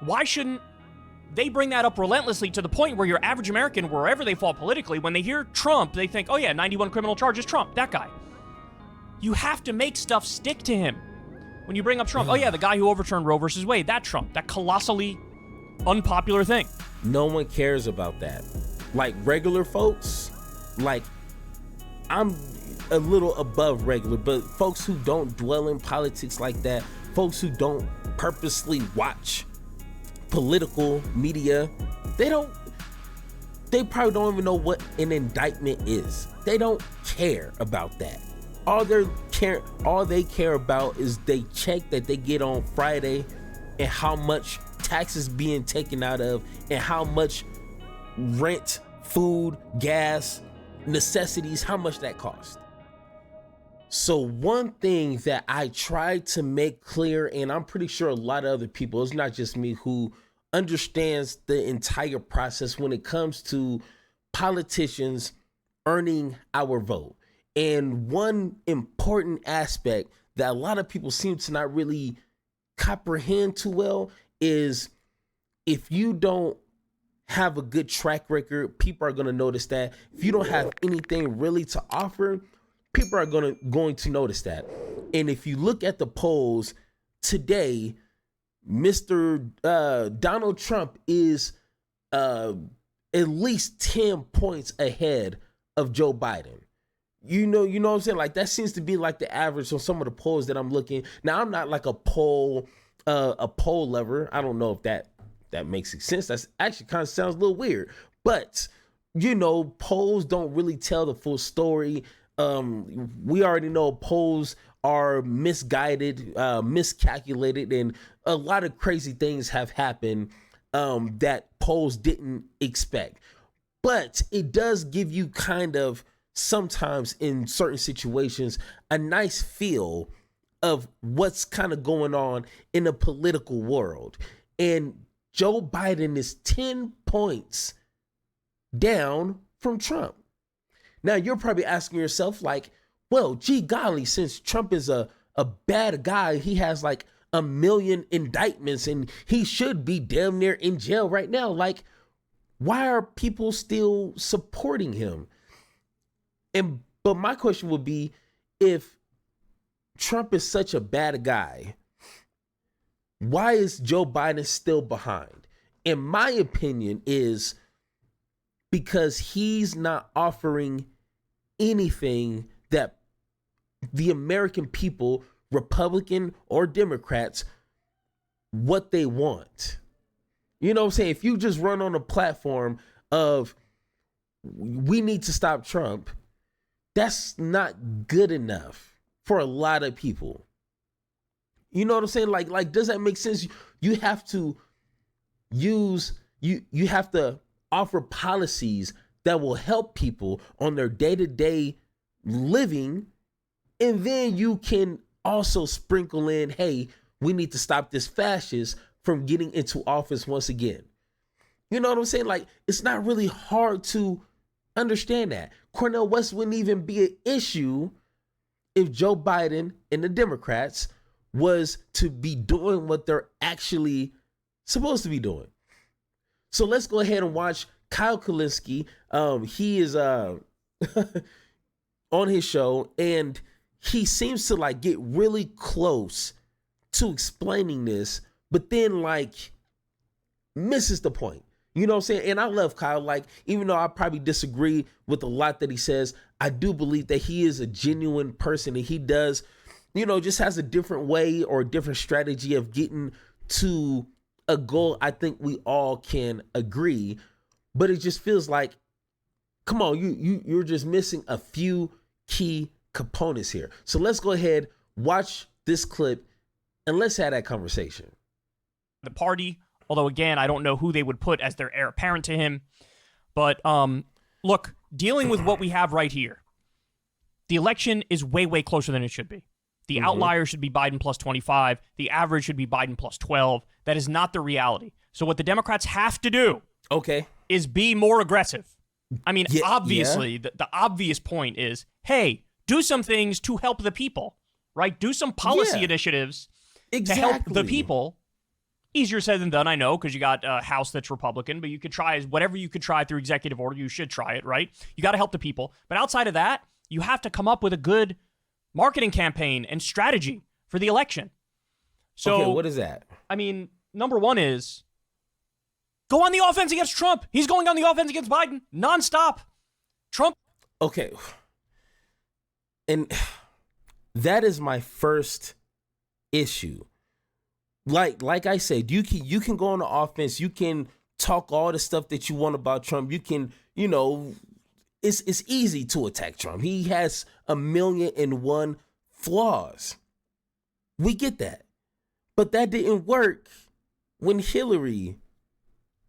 Why shouldn't they bring that up relentlessly to the point where your average American, wherever they fall politically, when they hear Trump, they think, oh yeah, 91 criminal charges, Trump, that guy. You have to make stuff stick to him. When you bring up Trump, oh yeah, the guy who overturned Roe versus Wade, that Trump, that colossally unpopular thing. No one cares about that. Like regular folks, like I'm a little above regular, but folks who don't dwell in politics like that, folks who don't purposely watch political media, they probably don't even know what an indictment is. They don't care about that. All they care about is they check that they get on Friday and how much taxes being taken out of and how much rent, food, gas, necessities, how much that costs. So one thing that I try to make clear, and I'm pretty sure a lot of other people, it's not just me, who understands the entire process when it comes to politicians earning our vote. And one important aspect that a lot of people seem to not really comprehend too well is if you don't have a good track record, people are going to notice that. If you don't have anything really to offer, people are going to notice that. And if you look at the polls today, Mr. Donald Trump is at least 10 points ahead of Joe Biden. You know what I'm saying? Like that seems to be like the average on some of the polls that I'm looking. Now I'm not like a poll lover. I don't know if that makes sense. That's actually kind of sounds a little weird, but polls don't really tell the full story. We already know polls are misguided, miscalculated, and a lot of crazy things have happened that polls didn't expect. But it does give you kind of sometimes in certain situations a nice feel of what's kind of going on in the political world. And Joe Biden is 10 points down from Trump. Now you're probably asking yourself like, well, gee golly, since Trump is a bad guy, he has like 1 million indictments and he should be damn near in jail right now. Like, why are people still supporting him? But my question would be, if Trump is such a bad guy, why is Joe Biden still behind? In my opinion is because he's not offering anything that the American people, Republican or Democrats, what they want. You know what I'm saying? If you just run on a platform of we need to stop Trump, that's not good enough for a lot of people. You know what I'm saying? Like, does that make sense? You have to you have to offer policies that will help people on their day-to-day living. And then you can also sprinkle in, hey, we need to stop this fascist from getting into office once again. You know what I'm saying? Like, it's not really hard to understand that. Cornel West wouldn't even be an issue if Joe Biden and the Democrats was to be doing what they're actually supposed to be doing. So let's go ahead and watch Kyle Kulinski. He is on his show, and he seems to like get really close to explaining this, but then like misses the point. You know what I'm saying? And I love Kyle. Like, even though I probably disagree with a lot that he says, I do believe that he is a genuine person, and he does, just has a different way or a different strategy of getting to a goal I think we all can agree. But it just feels like, come on, you're just missing a few key components here. So let's go ahead, watch this clip, and let's have that conversation. The party, although again, I don't know who they would put as their heir apparent to him. But look, dealing with what we have right here, the election is way, way closer than it should be. The outlier should be Biden plus 25. The average should be Biden plus 12. That is not the reality. So what the Democrats have to do is be more aggressive. I mean, obviously, the obvious point is, hey, do some things to help the people, right? Do some policy initiatives to help the people Easier said than done, I know, because you got a House that's Republican, but you could try whatever you could try through executive order. You should try it, right? You got to help the people. But outside of that, you have to come up with a good marketing campaign and strategy for the election. So, okay, what is that? I mean, number one is go on the offense against Trump. He's going on the offense against Biden nonstop. Trump. Okay. And that is my first issue. Like I said, you can go on the offense, you can talk all the stuff that you want about Trump. You can, it's easy to attack Trump. He has 1,000,001 flaws. We get that. But that didn't work when Hillary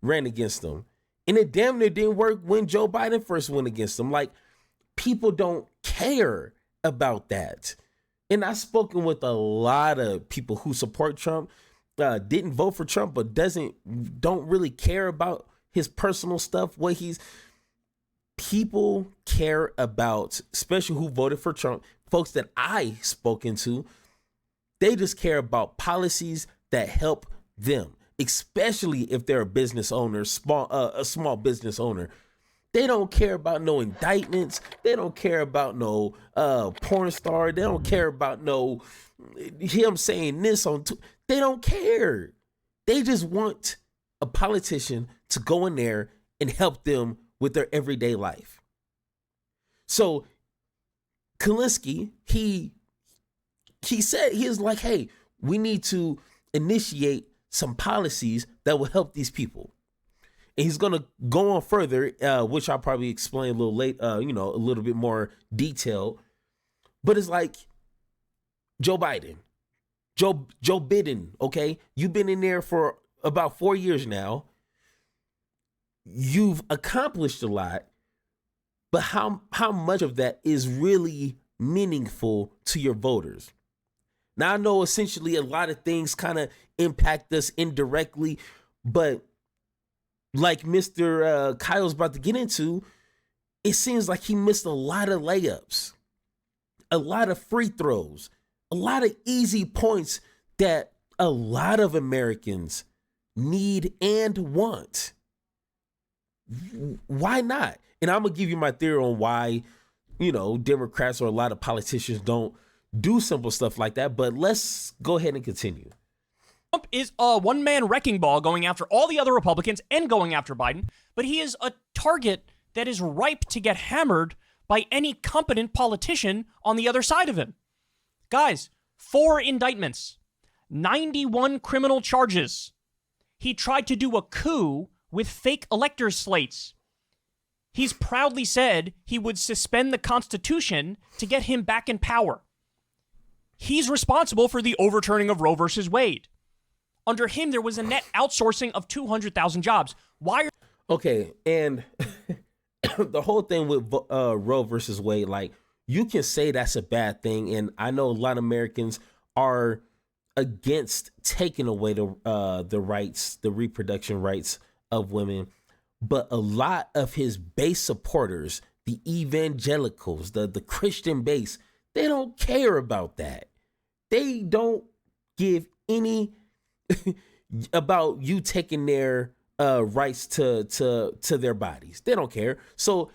ran against him. And it damn near didn't work when Joe Biden first went against him. Like, people don't care about that. And I've spoken with a lot of people who support Trump, didn't vote for Trump, but don't really care about his personal stuff. People care about, especially who voted for Trump, folks that I spoken to, they just care about policies that help them, especially if they're a business owner, a small business owner. They don't care about no indictments. They don't care about no porn star. They don't care about no him saying this on. They don't care. They just want a politician to go in there and help them with their everyday life. So Kulinski, he said, he was like, hey, we need to initiate some policies that will help these people. And he's going to go on further, which I'll probably explain a little late, a little bit more detail. But it's like Joe Biden, Joe Biden, okay? You've been in there for about 4 years now. You've accomplished a lot, but how much of that is really meaningful to your voters? Now, I know essentially a lot of things kind of impact us indirectly, but like Mr. Kyle's about to get into, it seems like he missed a lot of layups, a lot of free throws, a lot of easy points that a lot of Americans need and want. Why not? And I'm going to give you my theory on why, Democrats or a lot of politicians don't do simple stuff like that. But let's go ahead and continue. Trump is a one-man wrecking ball going after all the other Republicans and going after Biden, but he is a target that is ripe to get hammered by any competent politician on the other side of him. Guys, 4 indictments, 91 criminal charges. He tried to do a coup with fake electors' slates. He's proudly said he would suspend the Constitution to get him back in power. He's responsible for the overturning of Roe versus Wade. Under him, there was a net outsourcing of 200,000 jobs. Why? Okay, and the whole thing with Roe versus Wade, like, you can say that's a bad thing, and I know a lot of Americans are against taking away the rights, the reproduction rights of women, but a lot of his base supporters, the evangelicals, the Christian base, they don't care about that. They don't give any about you taking their rights to their bodies. They don't care. So,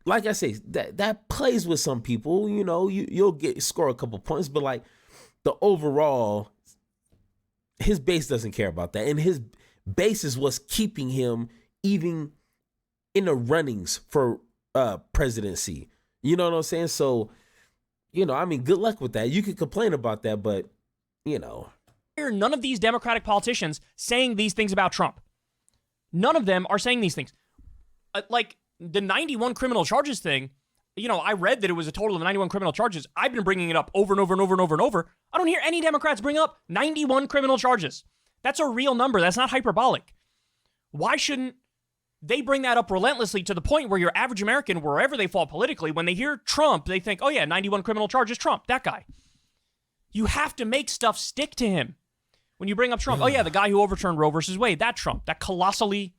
like I say, that plays with some people. You'll score a couple points, but like the overall, his base doesn't care about that, and his base is what's keeping him even in the runnings for presidency. You know what I'm saying? So, good luck with that. You could complain about that, but None of these Democratic politicians saying these things about Trump. None of them are saying these things. Like the 91 criminal charges thing, I read that it was a total of 91 criminal charges. I've been bringing it up over and over and over and over and over. I don't hear any Democrats bring up 91 criminal charges. That's a real number. That's not hyperbolic. Why shouldn't they bring that up relentlessly to the point where your average American, wherever they fall politically, when they hear Trump, they think, oh yeah, 91 criminal charges, Trump, that guy. You have to make stuff stick to him. When you bring up Trump, oh yeah, the guy who overturned Roe versus Wade, that Trump, that colossally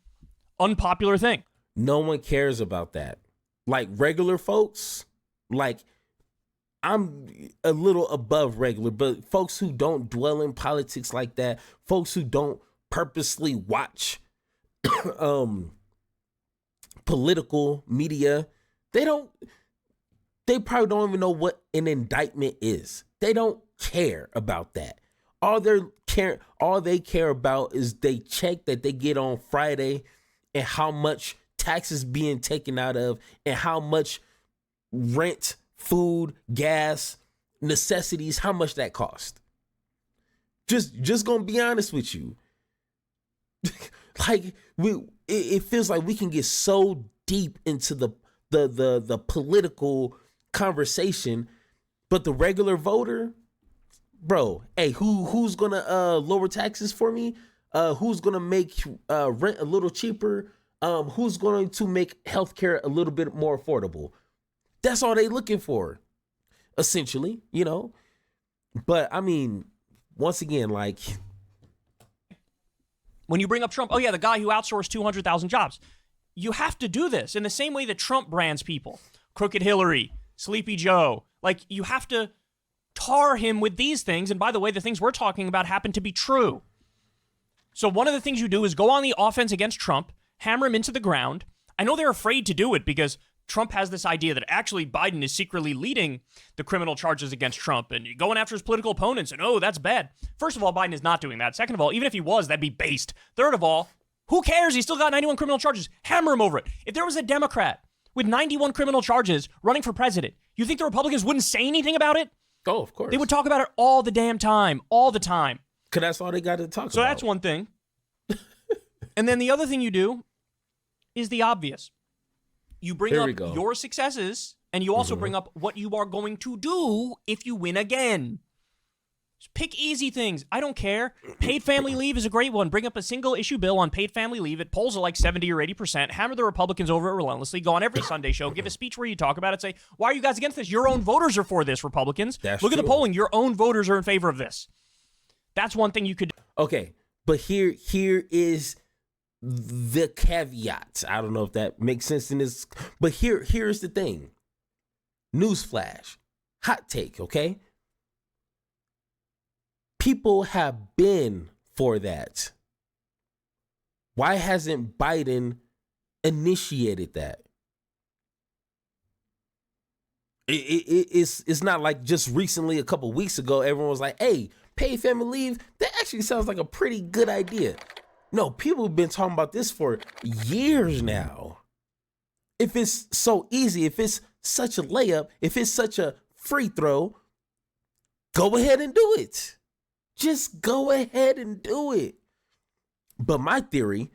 unpopular thing. No one cares about that. Like regular folks, like I'm a little above regular, but folks who don't dwell in politics like that, folks who don't purposely watch political media, they probably don't even know what an indictment is. They don't care about that. All they care about is they check that they get on Friday and how much taxes being taken out of and how much rent, food, gas, necessities, how much that cost. Just gonna be honest with you. Like it feels like we can get so deep into the political conversation, but the regular voter, bro, hey, who's gonna lower taxes for me? Who's gonna make rent a little cheaper? Who's going to make healthcare a little bit more affordable? That's all they looking for, essentially, you know. But I mean, once again, like, when you bring up Trump, oh yeah, the guy who outsourced 200,000 jobs. You have to do this in the same way that Trump brands people. Crooked Hillary, Sleepy Joe. Like, you have to tar him with these things. And by the way, the things we're talking about happen to be true. So one of the things you do is go on the offense against Trump, hammer him into the ground. I know they're afraid to do it because Trump has this idea that actually Biden is secretly leading the criminal charges against Trump and going after his political opponents, and oh, that's bad. First of all, Biden is not doing that. Second of all, even if he was, that'd be based. Third of all, who cares? He's still got 91 criminal charges. Hammer him over it. If there was a Democrat with 91 criminal charges running for president, you think the Republicans wouldn't say anything about it? Oh, of course. They would talk about it all the damn time. All the time. Because that's all they got to talk about. So that's one thing. And then the other thing you do is the obvious. You bring up your successes, and you also bring up what you are going to do if you win again. Just pick easy things. I don't care. Paid family leave is a great one. Bring up a single issue bill on paid family leave. It polls are like 70 or 80%. Hammer the Republicans over it relentlessly. Go on every Sunday show. Give a speech where you talk about it. Say, why are you guys against this? Your own voters are for this, Republicans. Look at the polling. Your own voters are in favor of this. That's one thing you could do. Okay, but here is the caveat. I don't know if that makes sense in this, but here's the thing. Newsflash, hot take, okay? People have been for that. Why hasn't Biden initiated that? It's not like just recently, a couple weeks ago, everyone was like, hey, paid family leave, that actually sounds like a pretty good idea. No, people have been talking about this for years now. If it's so easy, if it's such a layup, if it's such a free throw, go ahead and do it. Just go ahead and do it. But my theory,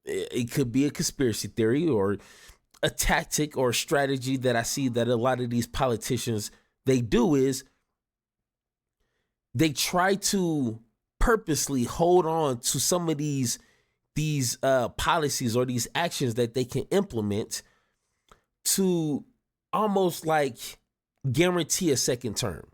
it could be a conspiracy theory or a tactic or a strategy that I see that a lot of these politicians, they do is they try to purposely hold on to some of these policies or these actions that they can implement to almost like guarantee a second term.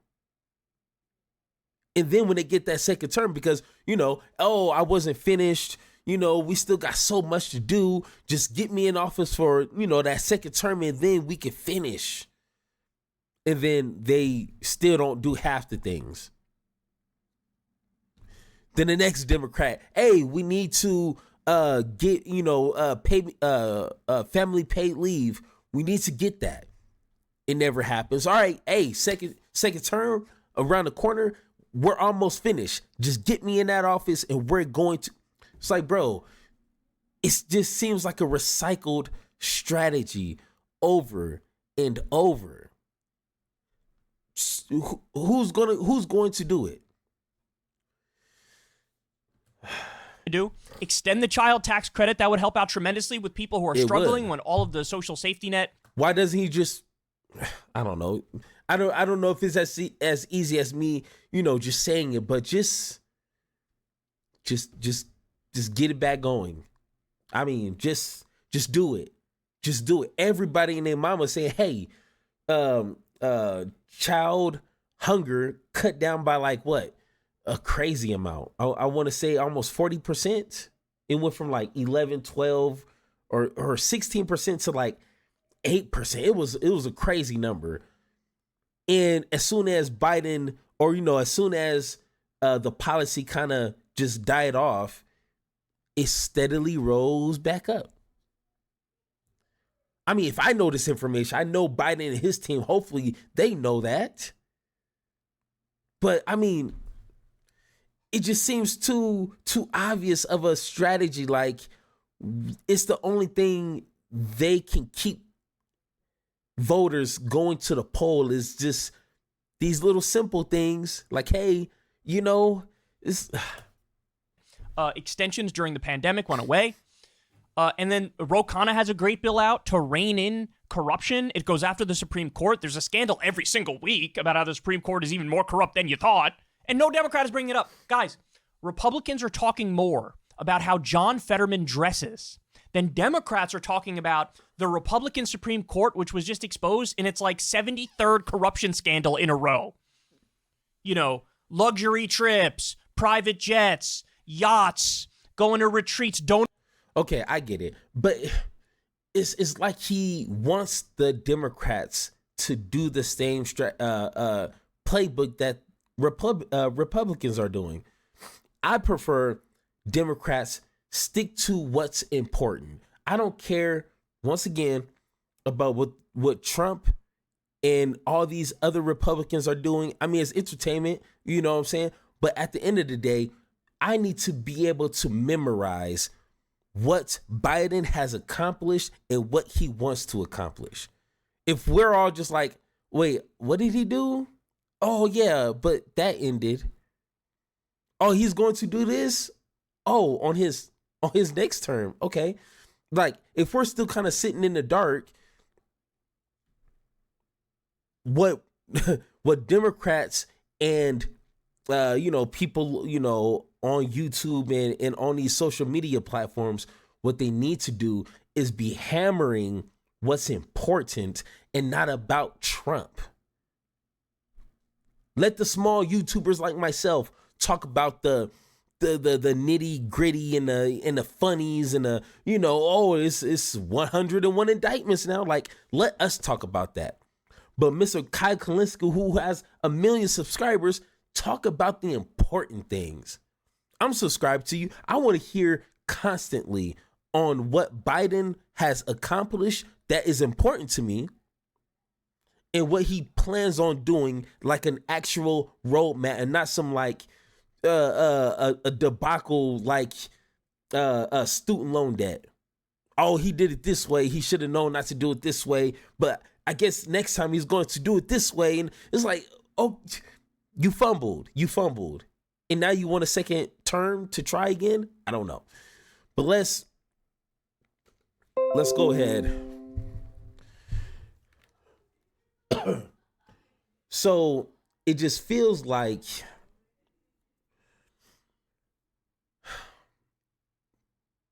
And then when they get that second term, because, you know, oh, I wasn't finished, you know, we still got so much to do. Just get me in office for, you know, that second term and then we can finish. And then they still don't do half the things. Then the next Democrat, hey, we need to get, you know, family paid leave. We need to get that. It never happens. All right, hey, second term around the corner. We're almost finished. Just get me in that office and we're going to. It's like, bro, it just seems like a recycled strategy over and over. Who's going to do it? Do extend the child tax credit. That would help out tremendously with people who are struggling when all of the social safety net. Why doesn't he just, I don't know. I don't know if it's as easy as me, you know, just saying it, but just get it back going. I mean, just do it. Just do it. Everybody and their mama saying, hey, child hunger cut down by like what? A crazy amount. I want to say almost 40%. It went from like 11, 12 or 16% to like 8%. It was a crazy number. And as soon as Biden, or, you know, as soon as the policy kind of just died off, it steadily rolls back up. I mean, if I know this information, I know Biden and his team, hopefully they know that. But I mean, it just seems too obvious of a strategy. Like, it's the only thing they can keep voters going to the poll is just these little simple things. Like, hey, it's extensions during the pandemic went away. And then Ro Khanna has a great bill out to rein in corruption. It goes after the Supreme Court. There's a scandal every single week about how the Supreme Court is even more corrupt than you thought. And no Democrat is bringing it up. Guys, Republicans are talking more about how John Fetterman dresses than Democrats are talking about the Republican Supreme Court, which was just exposed in its like 73rd corruption scandal in a row. Luxury trips, private jets, yachts, going to retreats, okay, I get it. But it's like he wants the Democrats to do the same playbook that Republicans are doing. I prefer Democrats stick to what's important. I don't care, once again, about what Trump and all these other Republicans are doing. I mean, it's entertainment, you know what I'm saying? But at the end of the day, I need to be able to memorize what Biden has accomplished and what he wants to accomplish. If we're all just like, wait, what did he do? Oh, yeah, but that ended. Oh, he's going to do this? Oh, on his next term. Okay. Like, if we're still kind of sitting in the dark, what Democrats and people, on YouTube and on these social media platforms, what they need to do is be hammering what's important and not about Trump. Let the small YouTubers like myself talk about the nitty gritty and the funnies and it's 101 indictments now. Like, let us talk about that. But Mr. Kyle Kulinski, who has 1 million subscribers, talk about the important things. I'm subscribed to you. I want to hear constantly on what Biden has accomplished that is important to me and what he plans on doing, like an actual roadmap and not some like a debacle like student loan debt. Oh, he did it this way. He should have known not to do it this way. But I guess next time he's going to do it this way. And it's like, oh, you fumbled. And now you want a second term to try again? I don't know. But let's go ahead. So it just feels like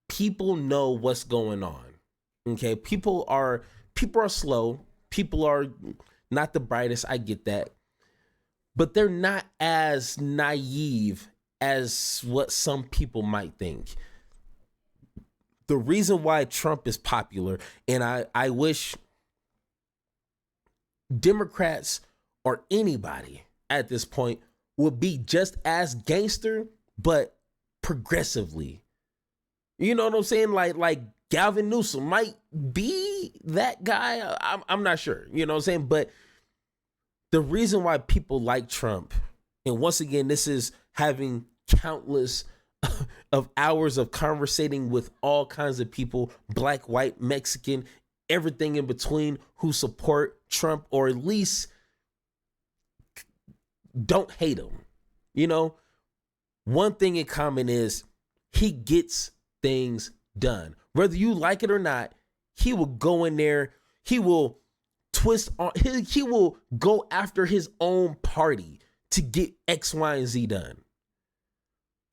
people know what's going on. Okay, people are slow. People are not the brightest. I get that. But they're not as naive as what some people might think. The reason why Trump is popular, and I wish Democrats or anybody at this point would be just as gangster, but progressively. You know what I'm saying? Like Gavin Newsom might be that guy. I'm not sure. You know what I'm saying? But the reason why people like Trump, and once again, this is having countless of hours of conversating with all kinds of people, black, white, Mexican, everything in between, who support Trump or at least don't hate him. One thing in common is he gets things done. Whether you like it or not, he will go in there, he will twist on, he will go after his own party to get X, Y, and Z done.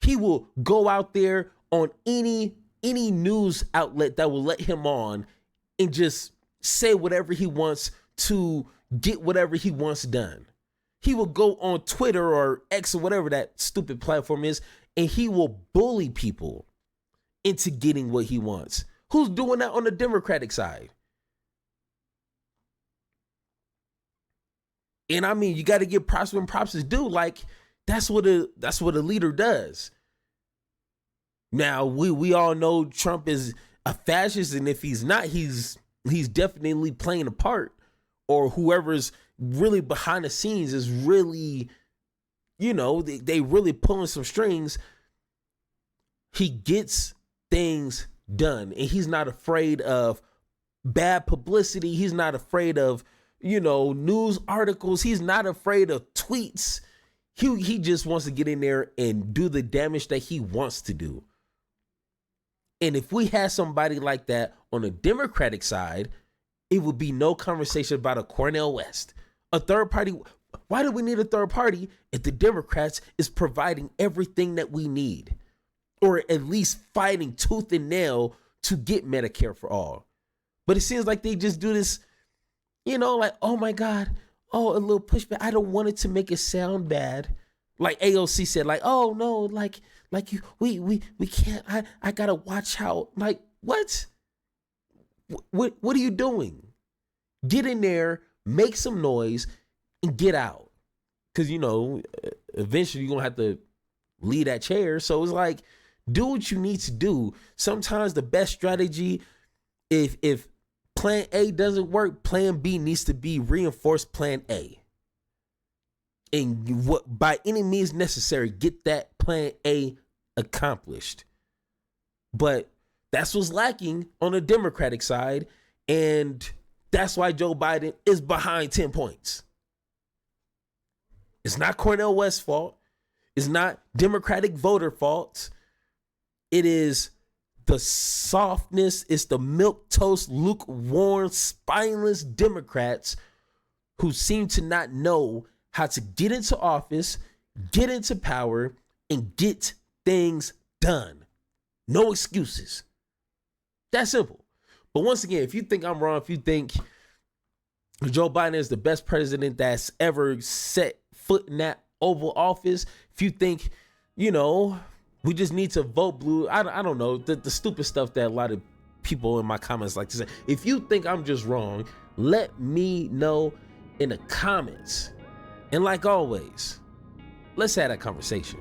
He will go out there on any news outlet that will let him on and just say whatever he wants to get whatever he wants done. He will go on Twitter or X or whatever that stupid platform is, and he will bully people into getting what he wants. Who's doing that on the Democratic side? And I mean, you got to give props when props is due. Like, that's what a leader does. Now we all know Trump is a fascist, and if he's not, he's definitely playing a part, or whoever's really behind the scenes is really, they really pulling some strings. He gets things done, and he's not afraid of bad publicity. He's not afraid of, news articles. He's not afraid of tweets. He just wants to get in there and do the damage that he wants to do. And if we had somebody like that on the Democratic side, it would be no conversation about a Cornel West. A third party. Why do we need a third party if the Democrats is providing everything that we need? Or at least fighting tooth and nail to get Medicare for all. But it seems like they just do this, like, oh my God, a little pushback. I don't want it to make it sound bad. Like AOC said, like, oh no, like we can't, I gotta watch how, like, what are you doing? Get in there, make some noise, and get out. Because, eventually you're gonna have to leave that chair. So it's like, do what you need to do. Sometimes the best strategy, if plan A doesn't work, plan B needs to be reinforced plan A. And what by any means necessary, get that plan A accomplished. But that's what's lacking on the Democratic side. And that's why Joe Biden is behind 10 points. It's not Cornel West's fault. It's not Democratic voter fault. It is the softness. It's the milquetoast, lukewarm, spineless Democrats who seem to not know how to get into office, get into power, and get things done. No excuses. That's simple. But once again, if you think I'm wrong, if you think Joe Biden is the best president that's ever set foot in that Oval Office, if you think, we just need to vote blue, I don't know, the stupid stuff that a lot of people in my comments like to say. If you think I'm just wrong, let me know in the comments. And like always, let's have that conversation.